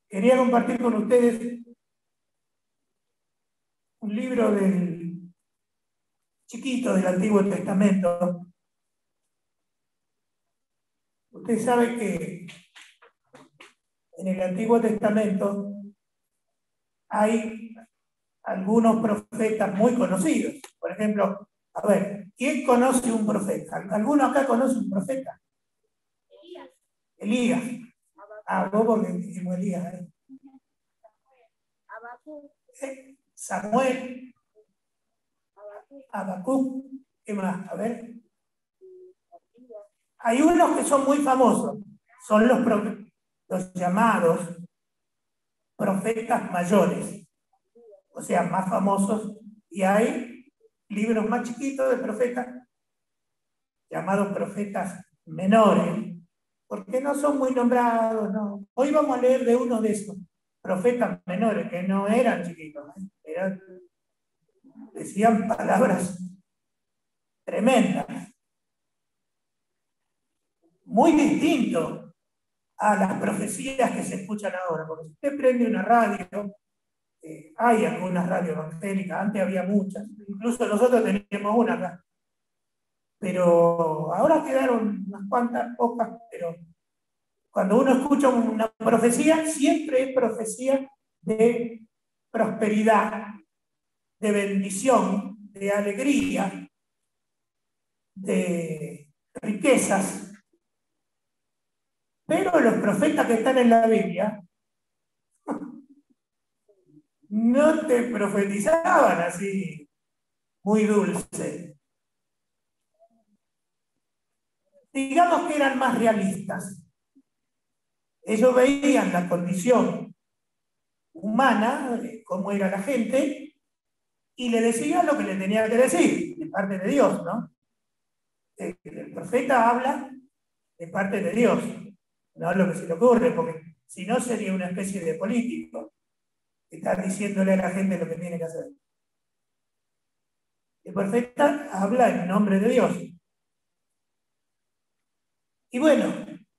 Quería compartir con ustedes un libro chiquito del Antiguo Testamento. Usted sabe que en el Antiguo Testamento hay algunos profetas muy conocidos. Por ejemplo, a ver, ¿quién conoce un profeta? ¿Alguno acá conoce un profeta? Elías. Ah, vos porque dijimos Elías. Samuel. Habacuc. ¿Qué más? A ver. Hay unos que son muy famosos. Son los llamados profetas mayores. O sea, más famosos. Y hay libros más chiquitos de profetas llamados profetas menores, porque no son muy nombrados, no. Hoy vamos a leer de uno de esos profetas menores, que no eran chiquitos, decían palabras tremendas, muy distinto a las profecías que se escuchan ahora, porque si usted prende una radio, hay algunas radios evangélicas, antes había muchas, incluso nosotros teníamos una acá, pero ahora quedaron unas cuantas, pocas, pero cuando uno escucha una profecía, siempre es profecía de prosperidad, de bendición, de alegría, de riquezas. Pero los profetas que están en la Biblia no te profetizaban así muy dulce. Digamos que eran más realistas. Ellos veían la condición humana, cómo era la gente, y le decían lo que le tenía que decir, de parte de Dios, ¿no? El profeta habla de parte de Dios, no lo que se le ocurre, porque si no sería una especie de político que está diciéndole a la gente lo que tiene que hacer. El profeta habla en nombre de Dios. Y bueno,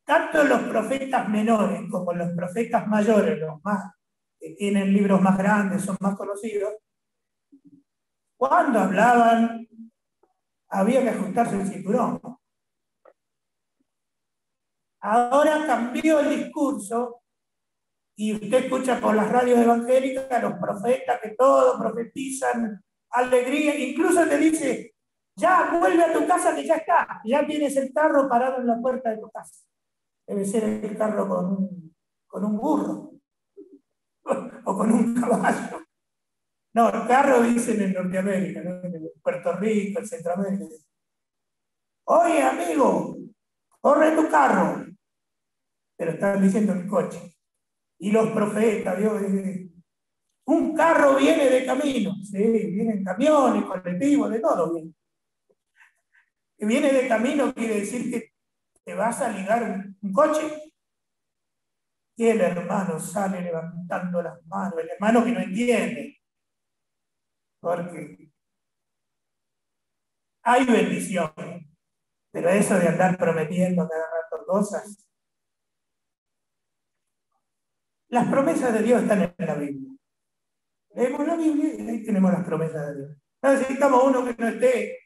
tanto los profetas menores como los profetas mayores, los más que tienen libros más grandes, son más conocidos, cuando hablaban había que ajustarse el cinturón. Ahora cambió el discurso y usted escucha por las radios evangélicas los profetas que todos profetizan alegría, incluso te dice, ya vuelve a tu casa que ya está, ya tienes el carro parado en la puerta de tu casa. Debe ser el carro con un burro o con un caballo. No, el carro dicen en Norteamérica, ¿no? En Puerto Rico, en Centroamérica. Oye, amigo, corre tu carro. Pero están diciendo el coche. Y los profetas, Dios, un carro viene de camino. Sí, vienen camiones, colectivos, de todo viene. Que viene de camino quiere decir que te vas a ligar un coche. Y el hermano sale levantando las manos, el hermano que no entiende. Porque hay bendición, pero eso de andar prometiendo cada rato cosas. Las promesas de Dios están en la Biblia. Leemos la Biblia y ahí tenemos las promesas de Dios. No necesitamos uno que no esté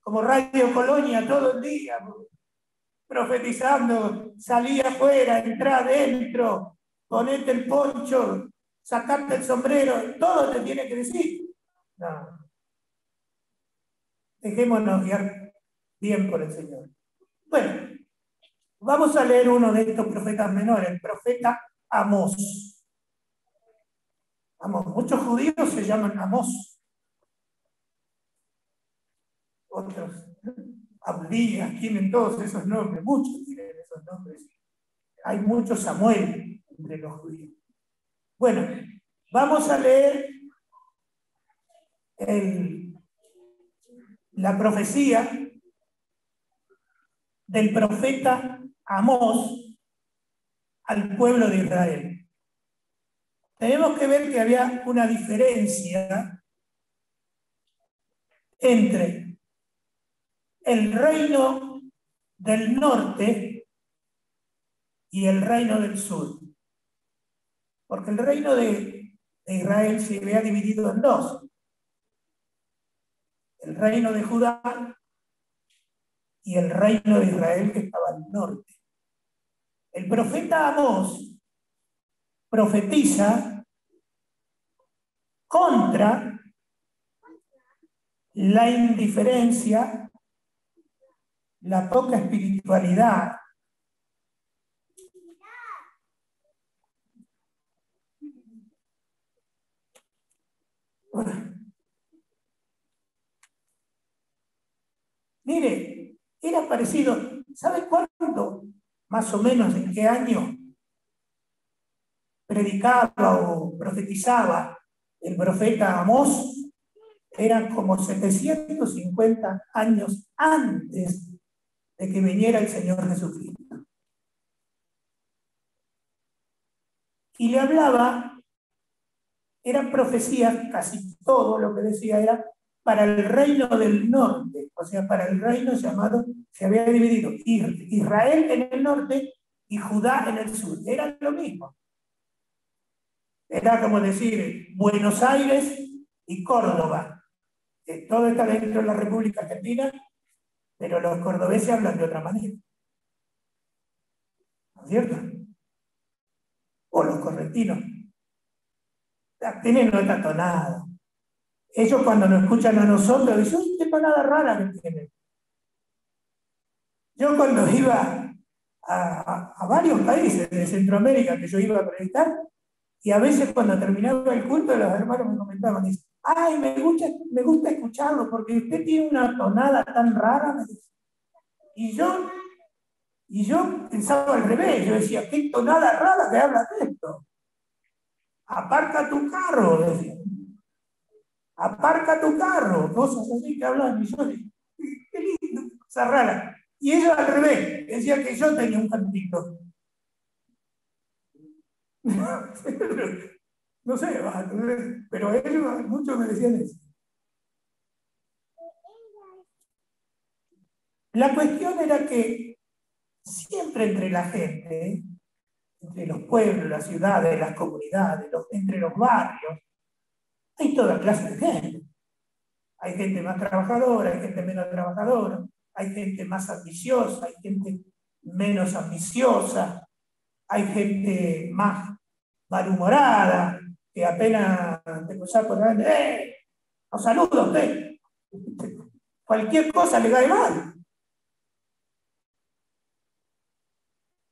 como Radio Colonia todo el día, profetizando, salí afuera, entrá adentro, ponete el poncho, sacarte el sombrero, todo te tiene que decir. No. Dejémonos guiar bien por el Señor. Bueno, vamos a leer uno de estos profetas menores, el profeta Amós. Amós. Muchos judíos se llaman Amós. Otros, Abdías, tienen todos esos nombres, muchos tienen esos nombres. Hay muchos Samuel entre los judíos. Bueno, vamos a leer la profecía del profeta Amós al pueblo de Israel. tenemos que ver que había una diferencia entre el reino del norte y el reino del sur. Porque el reino de Israel se había dividido en dos. El reino de Judá y el reino de Israel que estaba al norte. El profeta Amós profetiza contra la indiferencia, la poca espiritualidad, mire, era parecido. ¿Sabe cuándo? Más o menos en qué año predicaba o profetizaba el profeta Amós. Eran como 750 años antes de que viniera el Señor Jesucristo. Y le hablaba, eran profecías, casi todo lo que decía era para el reino del norte, o sea, para el reino llamado, se había dividido Israel en el norte y Judá en el sur. Era lo mismo. Era como decir Buenos Aires y Córdoba. Todo está dentro de la República Argentina, pero los cordobeses hablan de otra manera. ¿No es cierto? O los correntinos. Tienen otra tonada. Ellos cuando nos escuchan a nosotros dicen, uy, qué tonada rara que tienen. Yo cuando iba a varios países de Centroamérica que yo iba a predicar, y a veces cuando terminaba el culto los hermanos me comentaban, dicen, ay, me gusta escucharlo porque usted tiene una tonada tan rara. Y yo pensaba al revés, yo decía, qué tonada rara que habla de esto. Aparca tu carro, decía. Aparca tu carro, cosas así que hablan. Y yo decía, qué lindo, cosa rara. Y ellos al revés, decían que yo tenía un cantito. No sé, pero ellos, muchos me decían eso. La cuestión era que siempre entre la gente, entre los pueblos, las ciudades, las comunidades, entre los barrios, hay toda clase de gente. Hay gente más trabajadora, hay gente menos trabajadora, hay gente más ambiciosa, hay gente menos ambiciosa, hay gente más malhumorada, que apenas te cruzas por delante, ¡os saludo a usted! Cualquier cosa le cae mal.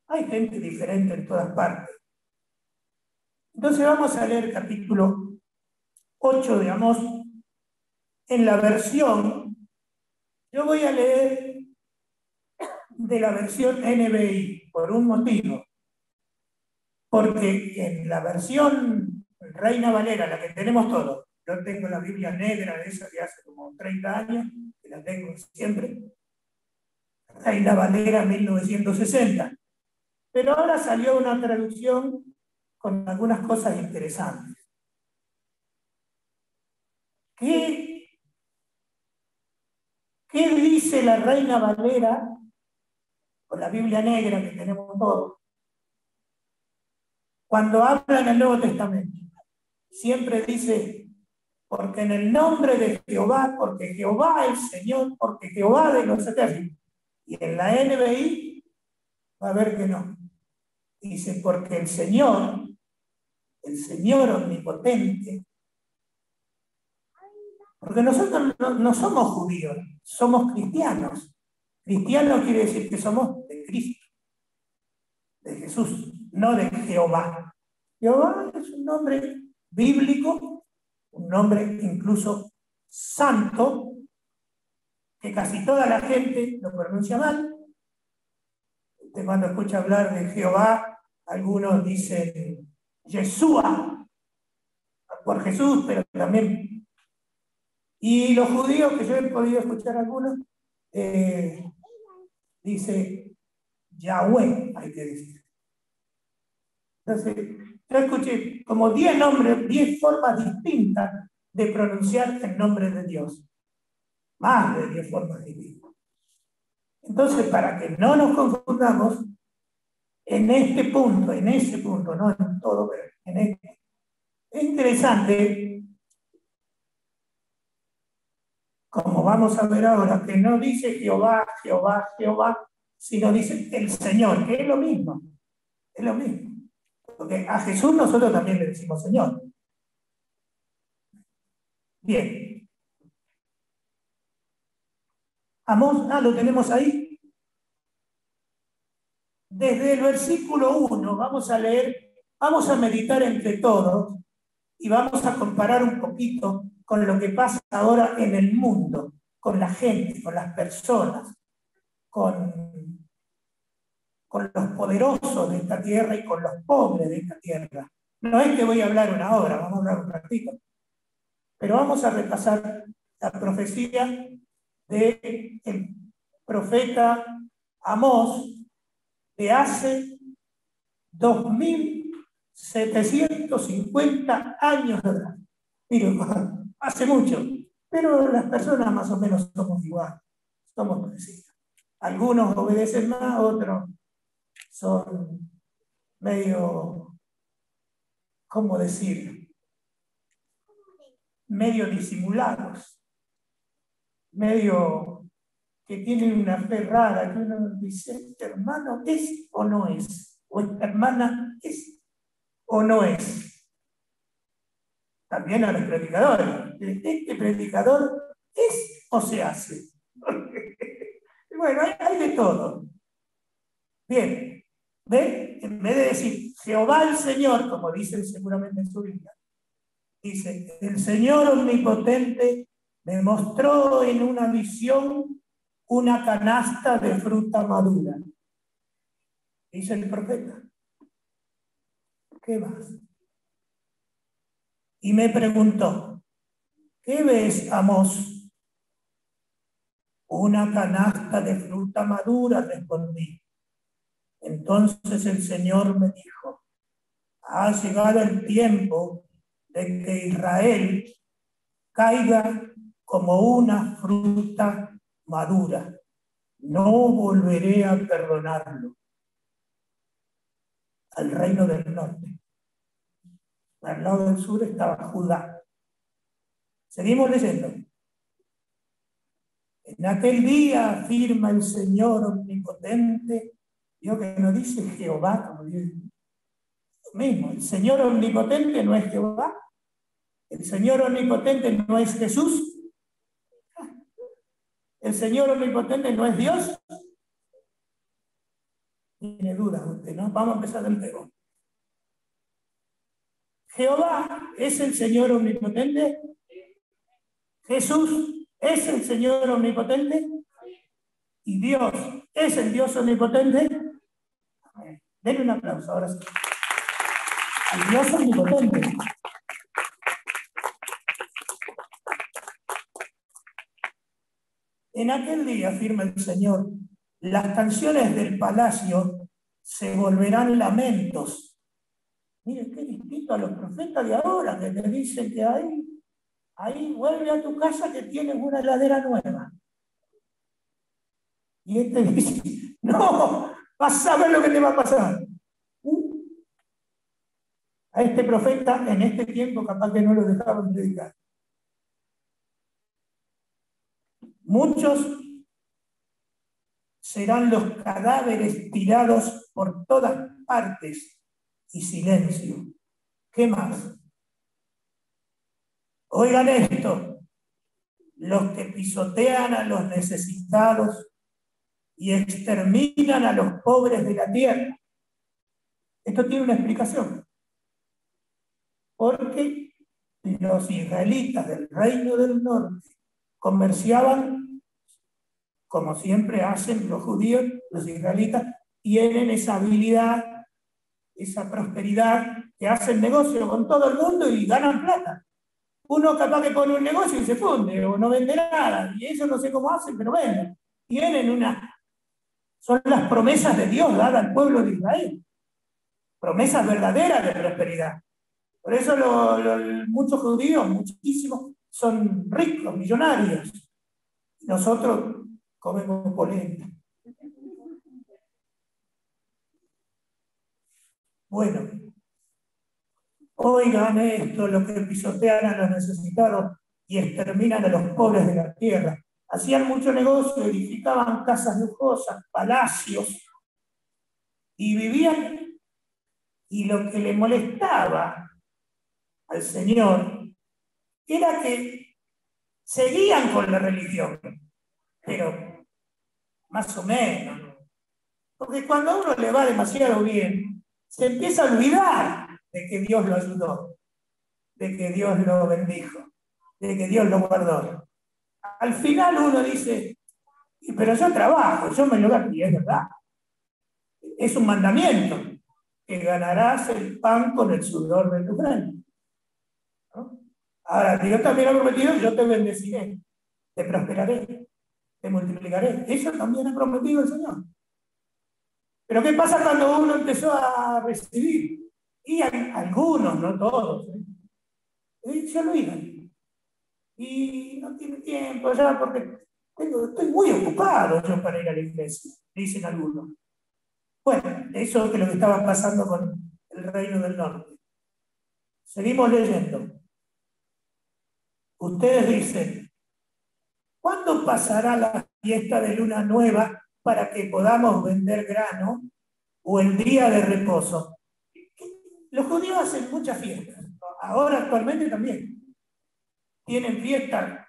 Hay gente diferente en todas partes. Entonces vamos a leer el capítulo 8 de Amós en la versión. Yo voy a leer de la versión NBI por un motivo. Porque en la versión Reina Valera, la que tenemos todos, yo tengo la Biblia negra de esa de hace como 30 años, que la tengo siempre, Reina Valera 1960. Pero ahora salió una traducción con algunas cosas interesantes. ¿Qué dice la Reina Valera con la Biblia negra que tenemos todos? Cuando habla en el Nuevo Testamento, siempre dice, porque en el nombre de Jehová, porque Jehová es Señor, porque Jehová de los ejércitos. Y en la NBI va a ver que no. Dice, porque el Señor omnipotente, porque nosotros no somos judíos, somos cristianos. Cristiano quiere decir que somos de Cristo, de Jesús, no de Jehová. Jehová es un nombre bíblico, un nombre incluso santo, que casi toda la gente lo pronuncia mal. Usted cuando escucha hablar de Jehová, algunos dicen Yeshua, por Jesús, pero también. Y los judíos, que yo he podido escuchar algunos, dice Yahweh, hay que decir. Entonces, Yo escuché como 10 nombres, 10 formas distintas de pronunciar el nombre de Dios. Más de 10 formas distintas. Entonces, para que no nos confundamos, en este punto, en ese punto, no en todo, pero en este, es interesante, como vamos a ver ahora, que no dice Jehová, Jehová, Jehová, sino dice el Señor, que es lo mismo. Es lo mismo. Porque a Jesús nosotros también le decimos Señor. Bien. Amós, lo tenemos ahí. Desde el versículo 1 vamos a leer, vamos a meditar entre todos y vamos a comparar un poquito con lo que pasa ahora en el mundo, con la gente, con las personas, con los poderosos de esta tierra y con los pobres de esta tierra. No es que voy a hablar una hora, vamos a hablar un ratito, pero vamos a repasar la profecía del profeta Amós de hace 2750 años atrás. Miren, hace mucho, pero las personas más o menos somos iguales, somos parecidos. Algunos obedecen más, otros son medio, ¿cómo decir? Medio disimulados, medio que tienen una fe rara, que uno dice, ¿este hermano es o no es? ¿O esta hermana es o no es? También a los predicadores. ¿Este predicador es o se hace? Bueno, hay de todo. Bien, ¿ven? En vez de decir Jehová el Señor, como dicen seguramente en su Biblia, dice, el Señor omnipotente me mostró en una visión una canasta de fruta madura. Dice el profeta. ¿Qué más? Y me preguntó, ¿qué ves, Amós? Una canasta de fruta madura, respondí. Entonces el Señor me dijo, ha llegado el tiempo de que Israel caiga como una fruta madura. No volveré a perdonarlo. Al reino del norte. Al lado del sur estaba Judá. Seguimos leyendo. En aquel día afirma el Señor omnipotente, yo que no dice Jehová, como dice lo mismo, el Señor omnipotente no es Jehová, el Señor omnipotente no es Jesús, el Señor omnipotente no es Dios. Tiene dudas usted, ¿no? Vamos a empezar del nuevo. Jehová es el Señor omnipotente. Jesús es el Señor omnipotente. Y Dios es el Dios omnipotente. Denle un aplauso ahora sí. Al Dios omnipotente. En aquel día, afirma el Señor, las canciones del palacio se volverán lamentos. Miren qué distinto a los profetas de ahora, que te dicen que ahí vuelve a tu casa que tienes una heladera nueva. Y este dice, no, vas a ver lo que te va a pasar. A este profeta, en este tiempo, capaz que no lo dejaban predicar. Muchos serán los cadáveres tirados por todas partes y silencio. ¿Qué más? Oigan esto, los que pisotean a los necesitados y exterminan a los pobres de la tierra. Esto tiene una explicación. Porque los israelitas del reino del norte comerciaban, como siempre hacen los judíos, los israelitas, tienen esa habilidad, esa prosperidad, que hacen negocio con todo el mundo y ganan plata. Uno capaz que pone un negocio y se funde, o no vende nada, y ellos no sé cómo hacen, pero venden. Tienen son las promesas de Dios dadas al pueblo de Israel. promesas verdaderas de prosperidad. Por eso muchos judíos, muchísimos, son ricos, millonarios. Nosotros comemos polenta. Bueno, oigan esto, los que pisotean a los necesitados y exterminan a los pobres de la tierra. Hacían mucho negocio, edificaban casas lujosas, palacios, y vivían, y lo que le molestaba al Señor era que seguían con la religión, pero más o menos. Porque cuando a uno le va demasiado bien, se empieza a olvidar de que Dios lo ayudó, de que Dios lo bendijo, de que Dios lo guardó. Al final uno dice, pero yo trabajo, yo me lo gano, y es verdad. Es un mandamiento, que ganarás el pan con el sudor de tu frente. ¿No? Ahora, Dios también ha prometido, yo te bendeciré, te prosperaré, te multiplicaré. Eso también ha prometido el Señor. Pero ¿qué pasa cuando uno empezó a recibir? Y algunos, no todos, se olvidan. Y no tiene tiempo ya porque estoy muy ocupado yo para ir a la iglesia, dicen algunos. Bueno, eso es lo que estaba pasando con el Reino del Norte. Seguimos leyendo. Ustedes dicen, ¿cuándo pasará la fiesta de luna nueva para que podamos vender grano o el día de reposo? Los judíos hacen muchas fiestas. Ahora actualmente también. Tienen fiestas.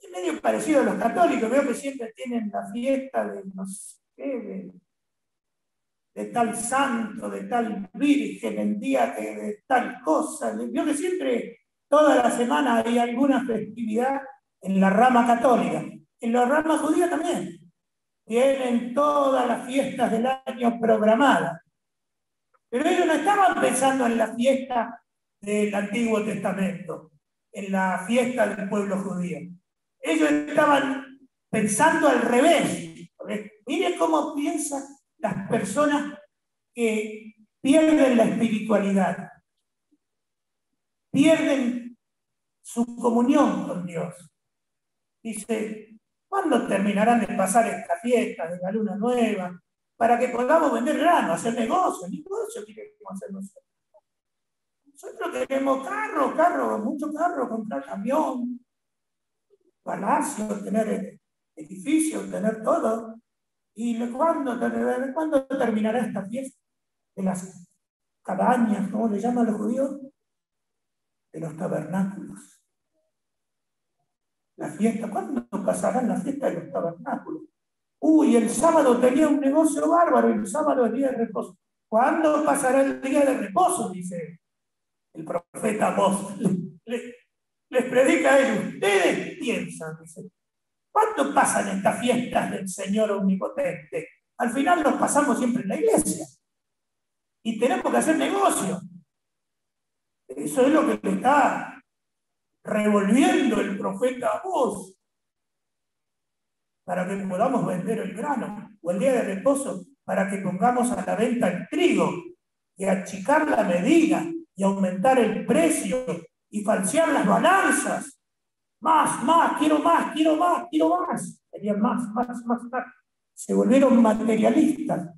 Es medio parecido a los católicos. Veo que siempre tienen la fiesta de no sé qué, de tal santo, de tal virgen, el día de tal cosa. Veo que siempre, toda la semana hay alguna festividad en la rama católica. En la rama judía también. Tienen todas las fiestas del año programadas. Pero ellos no estaban pensando en la fiesta del Antiguo Testamento, en la fiesta del pueblo judío. Ellos estaban pensando al revés. Miren cómo piensan las personas que pierden la espiritualidad, pierden su comunión con Dios. Dice, ¿cuándo terminarán de pasar esta fiesta de la luna nueva? Para que podamos vender grano, hacer negocio. Negocio queremos hacer nosotros. Nosotros queremos mucho carro, comprar camión, palacio, tener edificios, tener todo. ¿Y cuándo terminará esta fiesta? De las cabañas, ¿cómo le llaman los judíos? De los tabernáculos. La fiesta, ¿cuándo pasarán la fiesta de los tabernáculos? Uy, el sábado tenía un negocio bárbaro y el sábado es día de reposo. ¿Cuándo pasará el día de reposo? Dice el profeta Amós. Les predica a ellos. Ustedes piensan, dice, ¿cuándo pasan estas fiestas del Señor Omnipotente? Al final nos pasamos siempre en la iglesia. Y tenemos que hacer negocio. Eso es lo que le está revolviendo el profeta Amós, para que podamos vender el grano, o el día de reposo, para que pongamos a la venta el trigo, y achicar la medida, y aumentar el precio, y falsear las balanzas. Más, quiero más. Querían más. Se volvieron materialistas,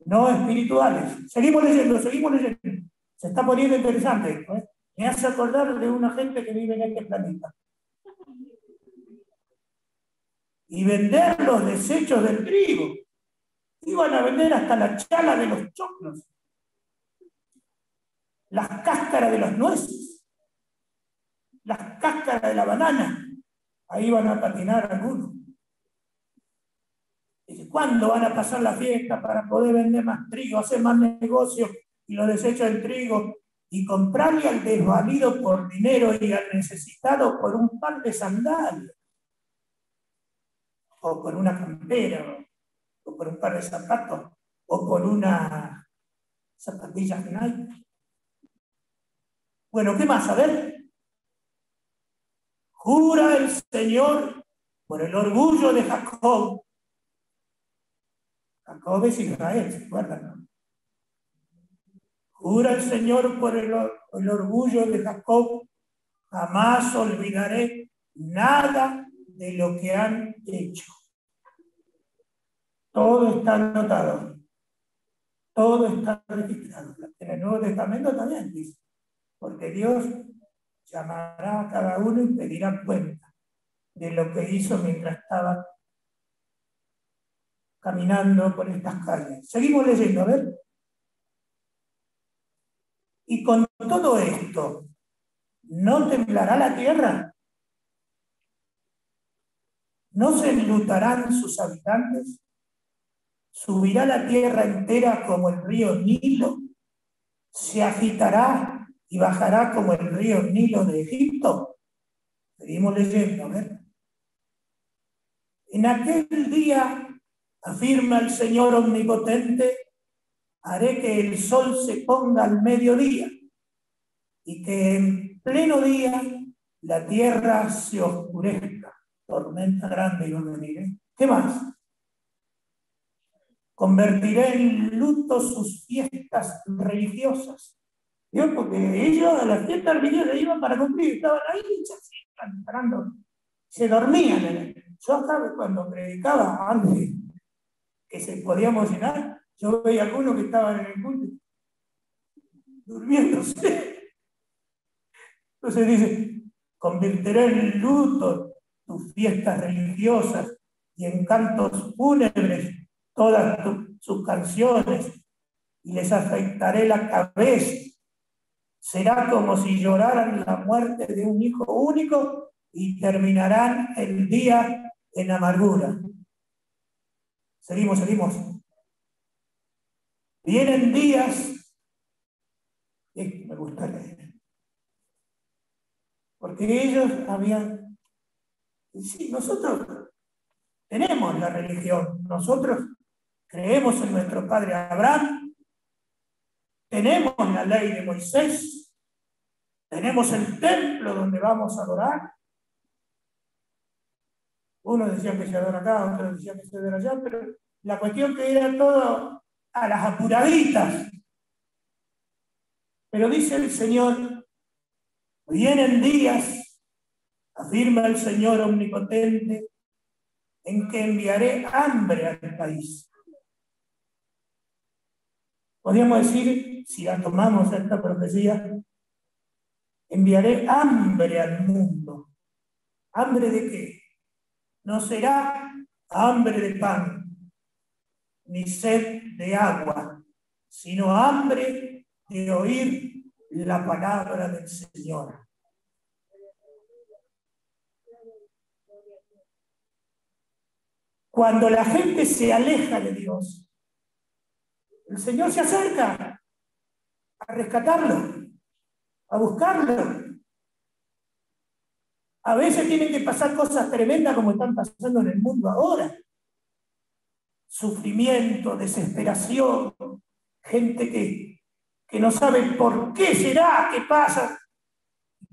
no espirituales. Seguimos leyendo. Se está poniendo interesante esto, ¿eh? Me hace acordar de una gente que vive en este planeta. Y vender los desechos del trigo. Iban a vender hasta la chala de los choclos, las cáscaras de las nueces, las cáscaras de la banana. Ahí van a patinar algunos. Dice, ¿cuándo van a pasar la fiesta para poder vender más trigo, hacer más negocios y los desechos del trigo, y comprarle al desvalido por dinero y al necesitado por un par de sandalias, o por una campera, o por un par de zapatos, o por una zapatilla Nike? Bueno, ¿qué más? A ver. Jura el Señor por el orgullo de Jacob. Jacob es Israel, ¿se acuerdan? ¿No? Jura el Señor por el orgullo de Jacob, jamás olvidaré nada de lo que han hecho. Todo está anotado, todo está registrado. En el Nuevo Testamento también dice, porque Dios llamará a cada uno y pedirá cuenta de lo que hizo mientras estaba caminando por estas calles. Seguimos leyendo, a ver. Y con todo esto, ¿no temblará la tierra? ¿No se enlutarán sus habitantes? ¿Subirá la tierra entera como el río Nilo? ¿Se agitará y bajará como el río Nilo de Egipto? Seguimos leyendo, a ver. En aquel día, afirma el Señor Omnipotente, haré que el sol se ponga al mediodía y que en pleno día la tierra se oscurezca. Tormenta grande iba a venir, ¿eh? ¿Qué más? Convertiré en luto sus fiestas religiosas. ¿Vio? Porque ellos a las fiestas religiosas iban para cumplir, estaban ahí cantando, se dormían. Yo acá cuando predicaba antes que se podía emocionar, yo veía algunos que estaban en el culto durmiéndose. Entonces dice, convertiré en luto tus fiestas religiosas y en cantos fúnebres todas sus canciones, y les afeitaré la cabeza. Será como si lloraran la muerte de un hijo único y terminarán el día en amargura. Seguimos. Vienen días, me gusta leer, porque ellos habían, sí, nosotros tenemos la religión, nosotros creemos en nuestro padre Abraham, tenemos la ley de Moisés, tenemos el templo donde vamos a adorar. Uno decía que se adora acá, otro decía que se adora allá, pero la cuestión que era todo a las apuraditas. Pero dice el Señor, vienen días, afirma el Señor Omnipotente, en que enviaré hambre al país. Podríamos decir, si la tomamos esta profecía, enviaré hambre al mundo. ¿Hambre de qué? No será hambre de pan, ni sed de agua, sino hambre de oír la palabra del Señor. Cuando la gente se aleja de Dios, el Señor se acerca a rescatarlo, a buscarlo. A veces tienen que pasar cosas tremendas como están pasando en el mundo ahora. Sufrimiento, desesperación, gente que no sabe por qué será, qué pasa.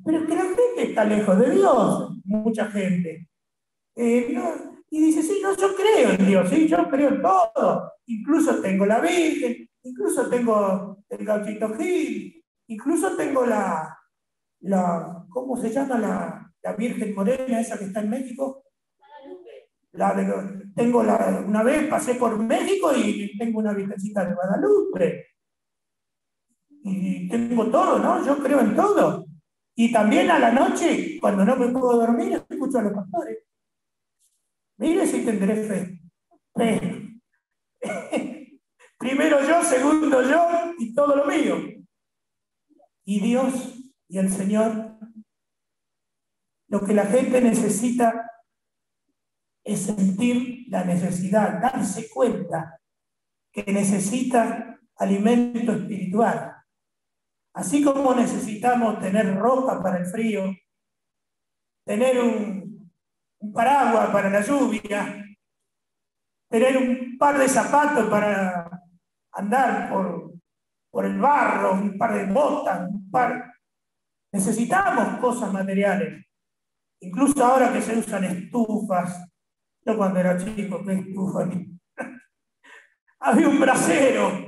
Pero es que la gente está lejos de Dios, mucha gente. No, y dice, sí, no, yo creo en Dios, sí, yo creo en todo. Incluso tengo la Virgen, incluso tengo el Gauchito Gil, incluso tengo ¿cómo se llama la Virgen Morena, esa que está en México? Una vez pasé por México y tengo una virgencita de Guadalupe. Y tengo todo, ¿no? Yo creo en todo. Y también a la noche, cuando no me puedo dormir, escucho a los pastores. Mire si tendré fe. Primero yo, segundo yo y todo lo mío. Y Dios y el Señor, lo que la gente necesita es sentir la necesidad, darse cuenta que necesita alimento espiritual. Así como necesitamos tener ropa para el frío, tener un paraguas para la lluvia, tener un par de zapatos para andar por el barro, un par de botas, necesitamos cosas materiales. Incluso ahora que se usan estufas, yo cuando era chico, ¿qué estufa? Había un brasero.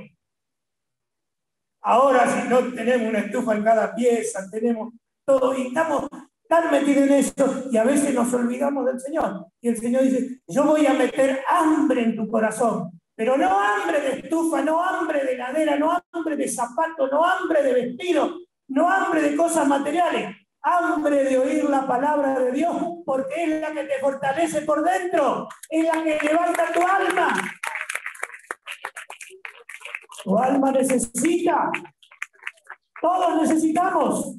Ahora si no tenemos una estufa en cada pieza, tenemos todo y estamos tan metidos en eso y a veces nos olvidamos del Señor. Y el Señor dice, yo voy a meter hambre en tu corazón, pero no hambre de estufa, no hambre de heladera, no hambre de zapato, no hambre de vestido, no hambre de cosas materiales, hambre de oír la palabra de Dios, porque es la que te fortalece por dentro, es la que levanta tu alma. Tu alma necesita, todos necesitamos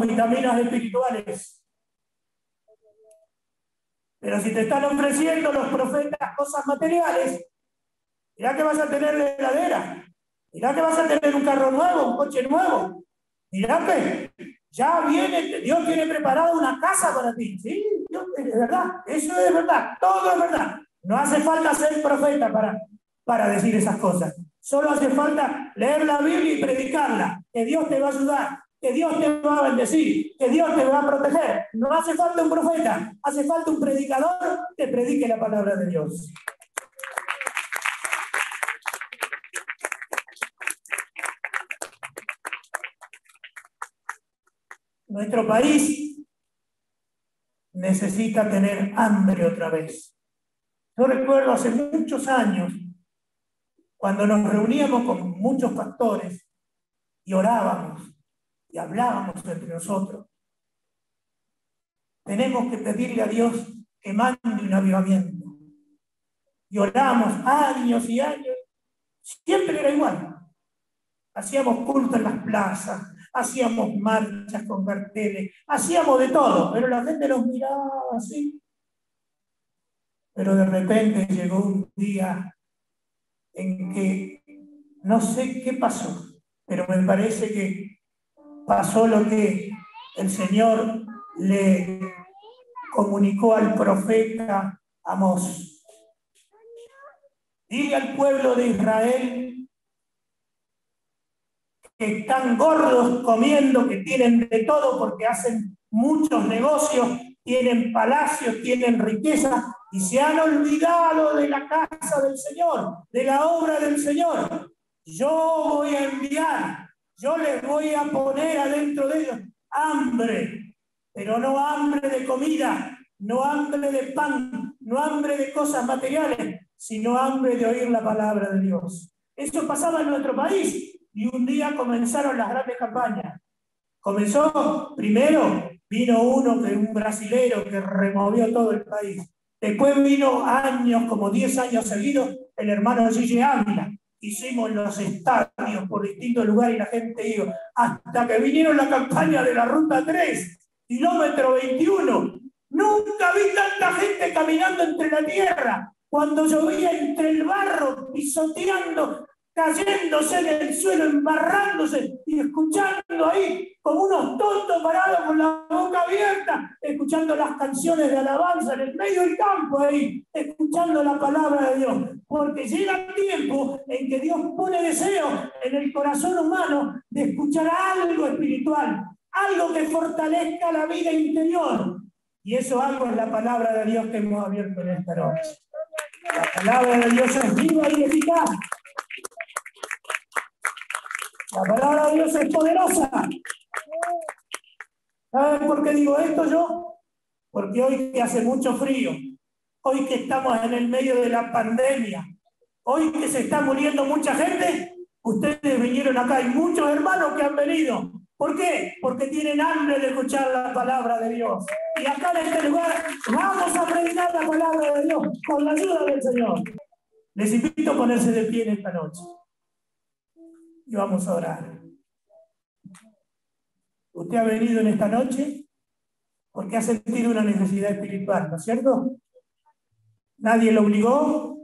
vitaminas espirituales. Pero si te están ofreciendo los profetas cosas materiales, mirá que vas a tener la heladera, mirá que vas a tener un carro nuevo, un coche nuevo, mirá que ya viene, Dios tiene preparada una casa para ti. Sí, Dios, es verdad, eso es verdad, todo es verdad. No hace falta ser profeta para decir esas cosas. Solo hace falta leer la Biblia y predicarla, que Dios te va a ayudar, que Dios te va a bendecir, que Dios te va a proteger. No hace falta un profeta, hace falta un predicador que predique la palabra de Dios. Nuestro país necesita tener hambre otra vez. Yo recuerdo hace muchos años, cuando nos reuníamos con muchos pastores y orábamos y hablábamos entre nosotros, tenemos que pedirle a Dios que mande un avivamiento. Y oramos años y años, siempre era igual. Hacíamos culto en las plazas, hacíamos marchas con carteles, hacíamos de todo, pero la gente nos miraba así. Pero de repente llegó un día en que no sé qué pasó, pero me parece que pasó lo que el Señor le comunicó al profeta Amós. Dile al pueblo de Israel que están gordos comiendo, que tienen de todo porque hacen muchos negocios, tienen palacios, tienen riqueza y se han olvidado de la casa del Señor, de la obra del Señor. Yo voy a enviar, yo les voy a poner adentro de ellos hambre, pero no hambre de comida, no hambre de pan, no hambre de cosas materiales, sino hambre de oír la palabra de Dios. Eso pasaba en nuestro país y un día comenzaron las grandes campañas. Comenzó, primero vino un brasilero que removió todo el país. Después vino años, como 10 años seguidos, el hermano Gigi Ávila. Hicimos los estadios por distintos lugares y la gente iba. Hasta que vinieron la campaña de la Ruta 3, kilómetro 21. Nunca vi tanta gente caminando entre la tierra. Cuando llovía entre el barro, pisoteando, cayéndose en el suelo, embarrándose y escuchando ahí como unos tontos parados con la boca abierta, escuchando las canciones de alabanza en el medio del campo ahí, escuchando la palabra de Dios. Porque llega tiempo en que Dios pone deseo en el corazón humano de escuchar algo espiritual, algo que fortalezca la vida interior. Y eso algo es la palabra de Dios que hemos abierto en esta noche. La palabra de Dios es viva y eficaz. La palabra de Dios es poderosa. ¿Saben por qué digo esto yo? Porque hoy que hace mucho frío, hoy que estamos en el medio de la pandemia, hoy que se está muriendo mucha gente, ustedes vinieron acá, hay muchos hermanos que han venido. ¿Por qué? Porque tienen hambre de escuchar la palabra de Dios. Y acá en este lugar vamos a predicar la palabra de Dios con la ayuda del Señor. Les invito a ponerse de pie en esta noche. Y vamos a orar. Usted ha venido en esta noche porque ha sentido una necesidad espiritual, ¿no es cierto? Nadie lo obligó,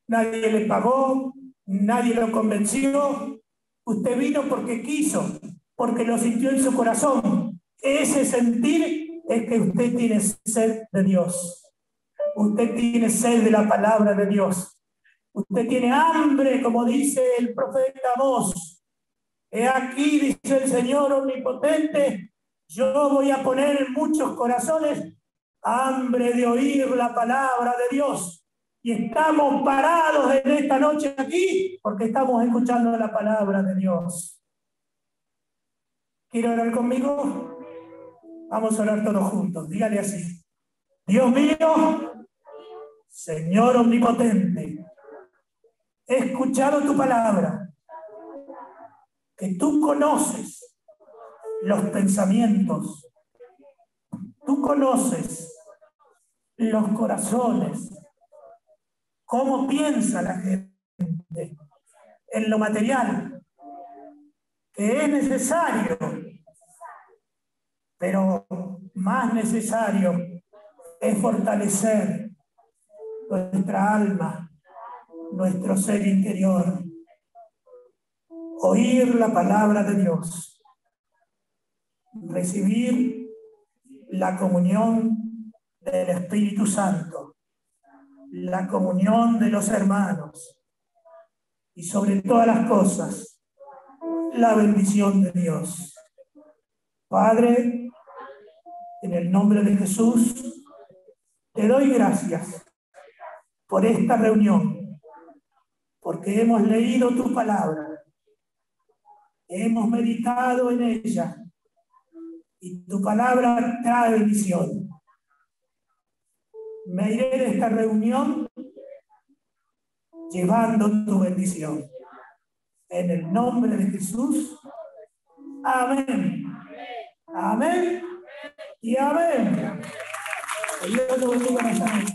nadie le pagó, nadie lo convenció. Usted vino porque quiso, porque lo sintió en su corazón. Ese sentir es que usted tiene sed de Dios. Usted tiene sed de la palabra de Dios. Usted tiene hambre, como dice el profeta Amós. He aquí, dice el Señor omnipotente, yo voy a poner en muchos corazones hambre de oír la palabra de Dios. Y estamos parados en esta noche aquí porque estamos escuchando la palabra de Dios. ¿Quiere orar conmigo? Vamos a orar todos juntos. Dígale así: Dios mío, Señor omnipotente, he escuchado tu palabra, que tú conoces los pensamientos, tú conoces los corazones, cómo piensa la gente en lo material, que es necesario, pero más necesario es fortalecer nuestra alma, nuestro ser interior, oír la palabra de Dios, recibir la comunión del Espíritu Santo, la comunión de los hermanos y sobre todas las cosas, la bendición de Dios. Padre, en el nombre de Jesús, te doy gracias por esta reunión, porque hemos leído tu palabra, hemos meditado en ella y tu palabra trae bendición. Me iré de esta reunión llevando tu bendición. En el nombre de Jesús. Amén. Amén y amén. Que Dios te bendiga en esta noche.